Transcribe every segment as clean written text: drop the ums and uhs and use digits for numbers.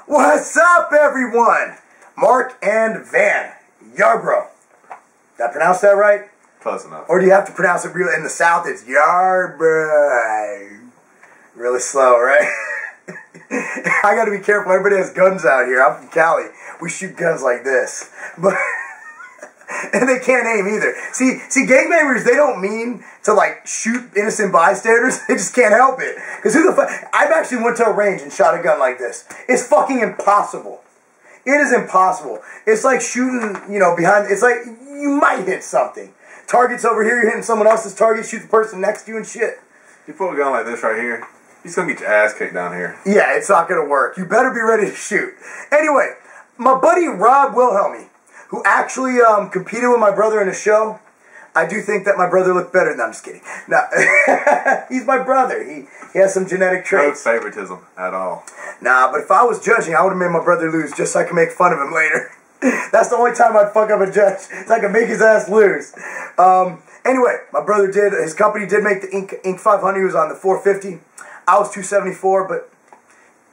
What's up, everyone? Mark and Van Yarbrough. Did I pronounce that right? Close enough. Or do you have to pronounce it real? In the South, it's Yarbrough. Really slow, right? I gotta be careful. Everybody has guns out here. I'm from Cali. We shoot guns like this. But and they can't aim either. See, gangbangers, they don't mean to, like, shoot innocent bystanders. They just can't help it. Because who the fuck... I've actually went to a range and shot a gun like this. It's fucking impossible. It is impossible. It's like shooting, you know, behind... It's like, you might hit something. Target's over here, you're hitting someone else's target, shoot the person next to you and shit. You pull a gun like this right here, you're just gonna get your ass kicked down here. Yeah, it's not gonna work. You better be ready to shoot. Anyway, my buddy Rob Wilhelmy, who actually competed with my brother in a show. I do think that my brother looked better. No, I'm just kidding. No, he's my brother. He has some genetic traits. No favoritism at all. Nah, but if I was judging, I would have made my brother lose just so I could make fun of him later. That's the only time I'd fuck up a judge, so I could make his ass lose. Anyway, my brother did, his company did make the Inc 500. He was on the 450. I was 274, but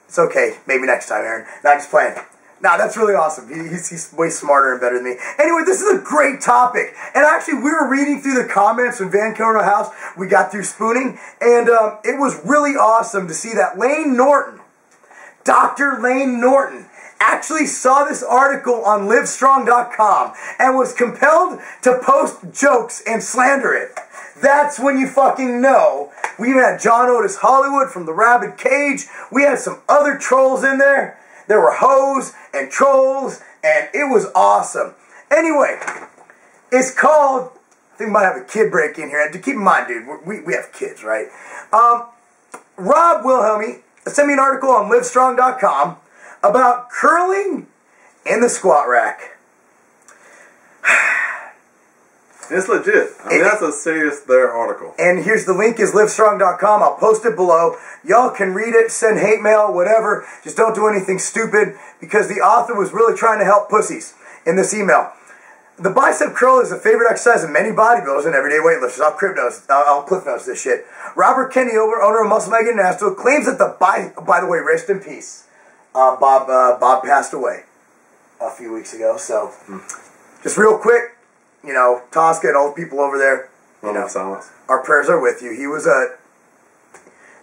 it's okay. Maybe next time, Aaron. Nah, just playing. Nah, that's really awesome. He's way smarter and better than me. Anyway, this is a great topic. And actually, we were reading through the comments when Van came to our house. We got through spooning. And it was really awesome to see that Lane Norton, Dr. Lane Norton, actually saw this article on livestrong.com and was compelled to post jokes and slander it. That's when you fucking know. We had John Otis Hollywood from the Rabid Cage. We had some other trolls in there. There were hoes and trolls, and it was awesome. Anyway, it's called, I think we might have a kid break in here. Keep in mind, dude, we have kids, right? Rob Wilhelmy sent me an article on livestrong.com about curling in the squat rack. It's legit. I mean, that's a serious article. And here's the link is livestrong.com. I'll post it below. Y'all can read it, send hate mail, whatever. Just don't do anything stupid because the author was really trying to help pussies in this email. The bicep curl is a favorite exercise of many bodybuilders and everyday weightlifters. I'll cliff notes this shit. Robert Kenny, owner of Muscle Mag International, claims that by the way, rest in peace. Bob passed away a few weeks ago. So, just real quick. You know, Tosca and all the people over there. You know, silence. Our prayers are with you. He was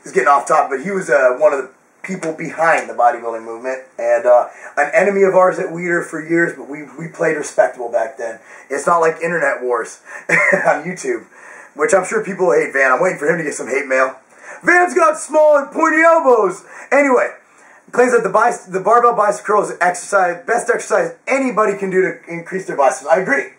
he's getting off top, but he was one of the people behind the bodybuilding movement and an enemy of ours at Weider for years. But we played respectable back then. It's not like internet wars on YouTube, which I'm sure people hate Van. I'm waiting for him to get some hate mail. Van's got small and pointy elbows. Anyway, claims that the barbell bicep curl is best exercise anybody can do to increase their biceps. I agree.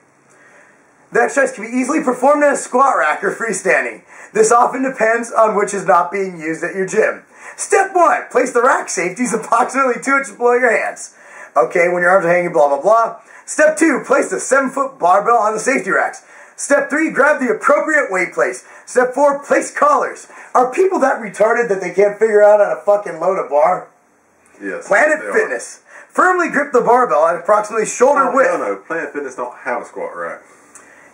The exercise can be easily performed in a squat rack or freestanding. This often depends on which is not being used at your gym. Step 1. Place the rack safeties approximately 2 inches below your hands. Okay, when your arms are hanging, blah, blah, blah. Step 2. Place the 7-foot barbell on the safety racks. Step 3. Grab the appropriate weight place. Step 4. Place collars. Are people that retarded that they can't figure out how to fucking load a bar? Yes. Planet Fitness. Firmly grip the barbell at approximately shoulder width. No. Planet Fitness don't have a squat rack.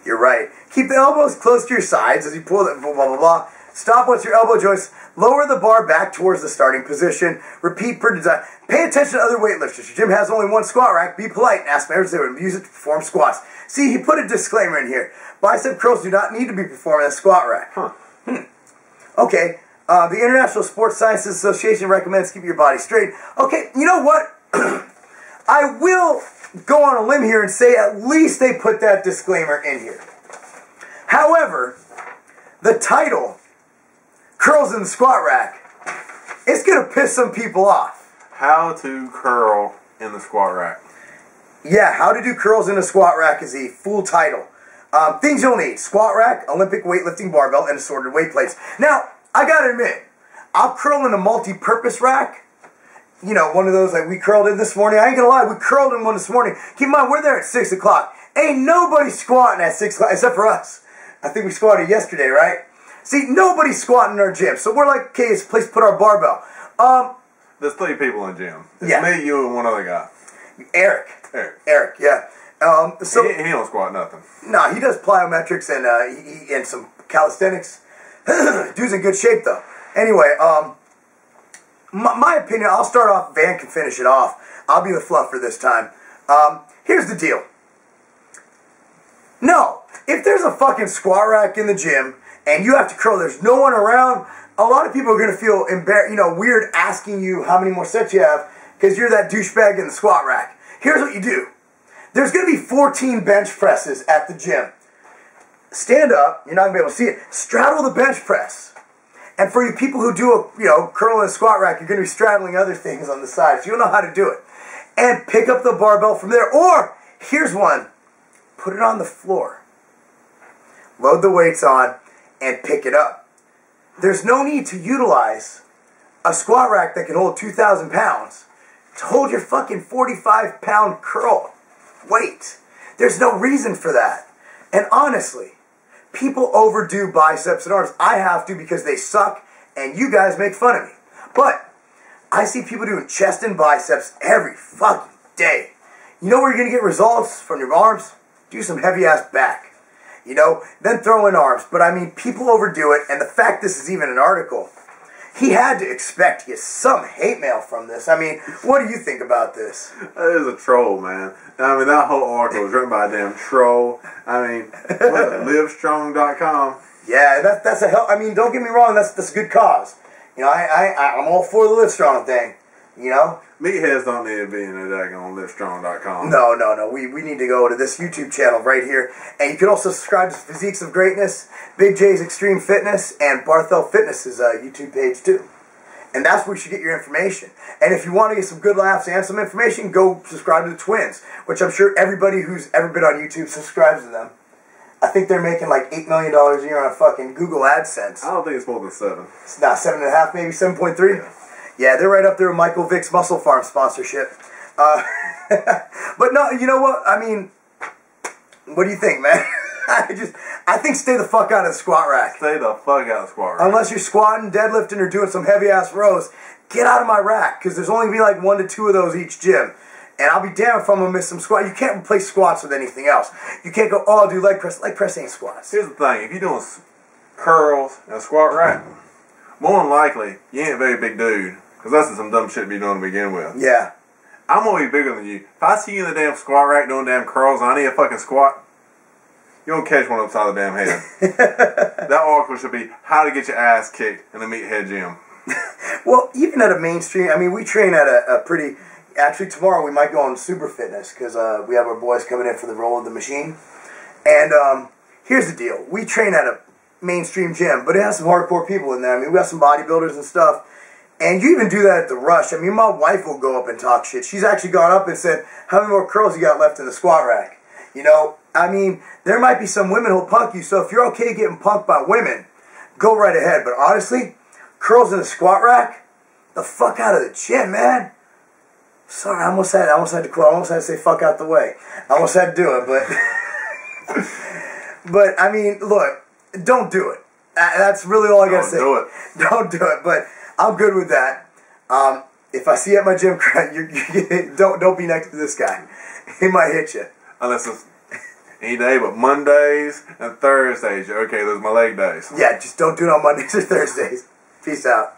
You're right. Keep the elbows close to your sides as you pull it, blah, blah, blah. Stop once your elbow joints. Lower the bar back towards the starting position. Repeat per design. Pay attention to other weightlifters. Your gym has only one squat rack. Be polite and ask members if they would use it to perform squats. See, he put a disclaimer in here. Bicep curls do not need to be performed in a squat rack. Okay. The International Sports Sciences Association recommends keeping your body straight. Okay, you know what? I will go on a limb here and say at least they put that disclaimer in here. However, the title, Curls in the Squat Rack, it's going to piss some people off. How to curl in the squat rack. Yeah, how to do curls in a squat rack is a full title. Things you'll need: squat rack, Olympic weightlifting barbell, and assorted weight plates. Now, I got to admit, I'll curl in a multi-purpose rack. You know, one of those like we curled in this morning. I ain't gonna lie, we curled in one this morning. Keep in mind, we're there at 6 o'clock. Ain't nobody squatting at 6 o'clock, except for us. I think we squatted yesterday, right? See, nobody's squatting in our gym. So we're like, okay, it's a place to put our barbell. There's 3 people in the gym. It's yeah. me, you, and one other guy. Eric, yeah. So he don't squat nothing. No, he does plyometrics and some calisthenics. Dude's in good shape, though. Anyway, my opinion, I'll start off, Van can finish it off. I'll be the fluffer this time. Here's the deal. No, if there's a fucking squat rack in the gym and you have to curl, there's no one around, a lot of people are going to feel weird asking you how many more sets you have because you're that douchebag in the squat rack. Here's what you do. There's going to be 14 bench presses at the gym. Stand up, you're not going to be able to see it. Straddle the bench press. And for you people who do a curl and a squat rack, you're going to be straddling other things on the side, so you'll know how to do it. And pick up the barbell from there. Or, here's one. Put it on the floor. Load the weights on and pick it up. There's no need to utilize a squat rack that can hold 2,000 pounds to hold your fucking 45-pound curl weight. There's no reason for that. And honestly, people overdo biceps and arms. I have to because they suck and you guys make fun of me. But I see people doing chest and biceps every fucking day. You know where you're going to get results from your arms? Do some heavy-ass back. Then throw in arms. But I mean, people overdo it, and the fact this is even an article, he had to expect to get some hate mail from this. I mean, what do you think about this? That is a troll, man. I mean, that whole article was written by a damn troll. I mean, livestrong.com. Yeah, that's a hell. I mean, don't get me wrong, that's a good cause. I'm all for the Livestrong thing. Meatheads don't need to be in the daggone livestrong.com. No. We need to go to this YouTube channel right here. And you can also subscribe to Physiques of Greatness, Big J's Extreme Fitness, and Barthel Fitness's YouTube page too. And that's where you should get your information. And if you want to get some good laughs and some information, go subscribe to the Twins, which I'm sure everybody who's ever been on YouTube subscribes to them. I think they're making like $8 million a year on fucking Google AdSense. I don't think it's more than 7. It's not 7.5, maybe 7.3. Yeah, they're right up there with Michael Vick's Muscle Farm sponsorship. But no, you know what? I mean, what do you think, man? I think stay the fuck out of the squat rack. Stay the fuck out of the squat rack. Unless you're squatting, deadlifting, or doing some heavy-ass rows, get out of my rack, because there's only going to be like 1 to 2 of those each gym. And I'll be damned if I'm going to miss some squat. You can't replace squats with anything else. You can't go, oh, I'll do leg press. Leg press ain't squats. Here's the thing. If you're doing curls and a squat rack, more than likely, you ain't a very big dude. Because that's some dumb shit to be doing to begin with. Yeah. I'm going to be bigger than you. If I see you in the damn squat rack doing damn curls and I need a fucking squat, you don't catch one upside the damn head. That article should be how to get your ass kicked in the meathead gym. Well, even at a mainstream, I mean, we train at a pretty... Actually, tomorrow we might go on Super Fitness because we have our boys coming in for the roll of the machine. And here's the deal. We train at a mainstream gym, but it has some hardcore people in there. I mean, we got some bodybuilders and stuff. And you even do that at the rush. I mean, my wife will go up and talk shit. She's actually gone up and said, how many more curls you got left in the squat rack? I mean, there might be some women who'll punk you. So if you're okay getting punked by women, go right ahead. But honestly, curls in the squat rack, the fuck out of the gym, man. Sorry, I almost had to quote. I almost had to say fuck out the way. I almost had to do it, but... But, I mean, look, don't do it. That's really all I gotta say. Don't do it. Don't do it, but... I'm good with that. If I see you at my gym, don't be next to this guy. He might hit you. Unless it's any day, but Mondays and Thursdays. Okay, those are my leg days. Yeah, just don't do it on Mondays or Thursdays. Peace out.